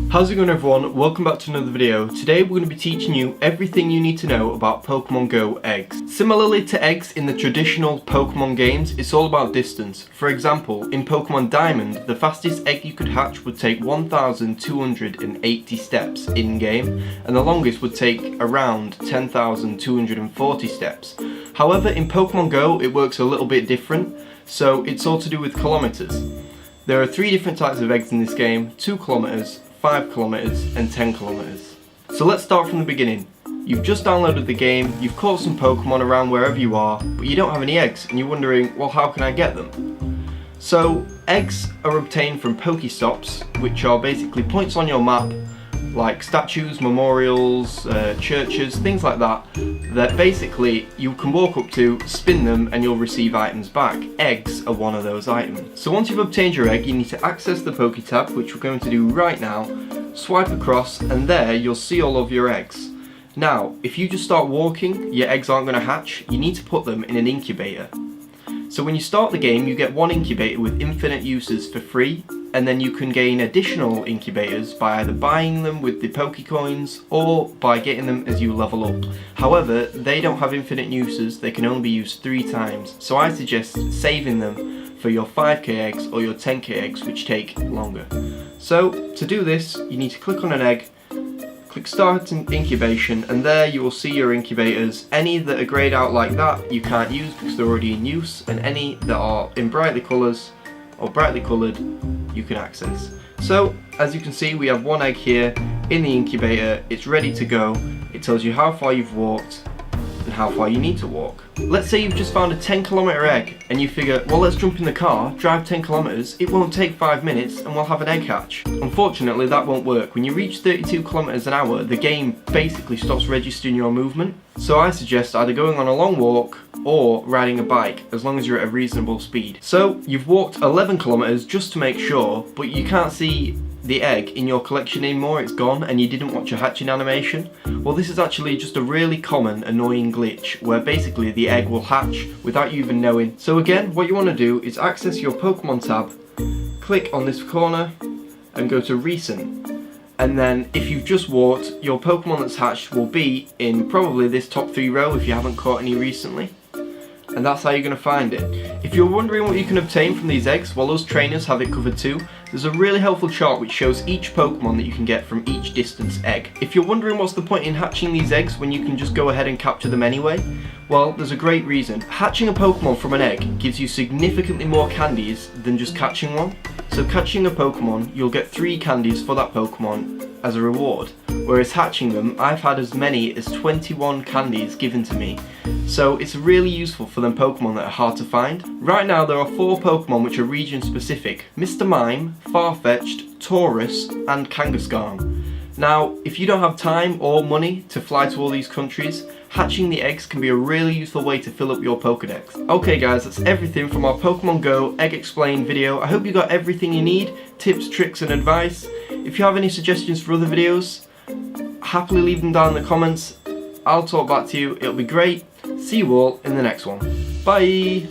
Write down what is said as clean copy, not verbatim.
How's it going everyone? Welcome back to another video. Today we're going to be teaching you everything you need to know about Pokemon GO eggs. Similarly to eggs in the traditional Pokemon games, it's all about distance. For example, in Pokemon Diamond, the fastest egg you could hatch would take 1,280 steps in-game, and the longest would take around 10,240 steps. However, in Pokemon GO it works a little bit different, so it's all to do with kilometers. There are 3 different types of eggs in this game: 2 kilometers, 5 kilometers and 10 kilometers. So let's start from the beginning. You've just downloaded the game, you've caught some Pokemon around wherever you are, but you don't have any eggs and you're wondering, well, how can I get them? So eggs are obtained from Pokestops, which are basically points on your map, like statues, memorials, churches, things like that, that basically you can walk up to, spin them, and you'll receive items back. Eggs are one of those items. So once you've obtained your egg, you need to access the Poke tab, which we're going to do right now, swipe across, and there you'll see all of your eggs. Now, if you just start walking, your eggs aren't going to hatch. You need to put them in an incubator. So when you start the game, you get 1 incubator with infinite uses for free, and then you can gain additional incubators by either buying them with the Pokecoins or by getting them as you level up. However, they don't have infinite uses, they can only be used 3 times, so I suggest saving them for your 5k eggs or your 10k eggs, which take longer. So to do this, you need to click on an egg, click start incubation, and there you will see your incubators. Any that are greyed out like that you can't use because they're already in use, and any that are in brightly colours or brightly coloured you can access. So as you can see, we have 1 egg here in the incubator. It's ready to go. It tells you how far you've walked and how far you need to walk. Let's say you've just found a 10-kilometer egg and you figure, well, let's jump in the car, drive 10 kilometers, it won't take 5 minutes and we'll have an egg hatch. Unfortunately, that won't work. When you reach 32 kilometers an hour, the game basically stops registering your movement. So I suggest either going on a long walk or riding a bike, as long as you're at a reasonable speed. So you've walked 11 kilometers just to make sure, but you can't see the egg in your collection anymore, it's gone, and you didn't watch a hatching animation. Well, this is actually just a really common annoying glitch where basically the egg will hatch without you even knowing. So again, what you want to do is access your Pokemon tab, click on this corner and go to recent. And then if you've just walked, your Pokemon that's hatched will be in probably this top 3 row if you haven't caught any recently. And that's how you're going to find it. If you're wondering what you can obtain from these eggs, well, us trainers have it covered too. There's a really helpful chart which shows each Pokemon that you can get from each distance egg. If you're wondering what's the point in hatching these eggs when you can just go ahead and capture them anyway, well, there's a great reason. Hatching a Pokemon from an egg gives you significantly more candies than just catching one. So catching a Pokemon, you'll get 3 candies for that Pokemon as a reward, whereas hatching them, I've had as many as 21 candies given to me. So it's really useful for them Pokemon that are hard to find. Right now there are 4 Pokemon which are region specific: Mr. Mime, Farfetch'd, Taurus and Kangaskhan. Now, if you don't have time or money to fly to all these countries, hatching the eggs can be a really useful way to fill up your Pokedex. Okay guys, that's everything from our Pokemon GO Egg Explained video. I hope you got everything you need, tips, tricks and advice. If you have any suggestions for other videos, happily leave them down in the comments. I'll talk back to you, it'll be great. See you all in the next one. Bye!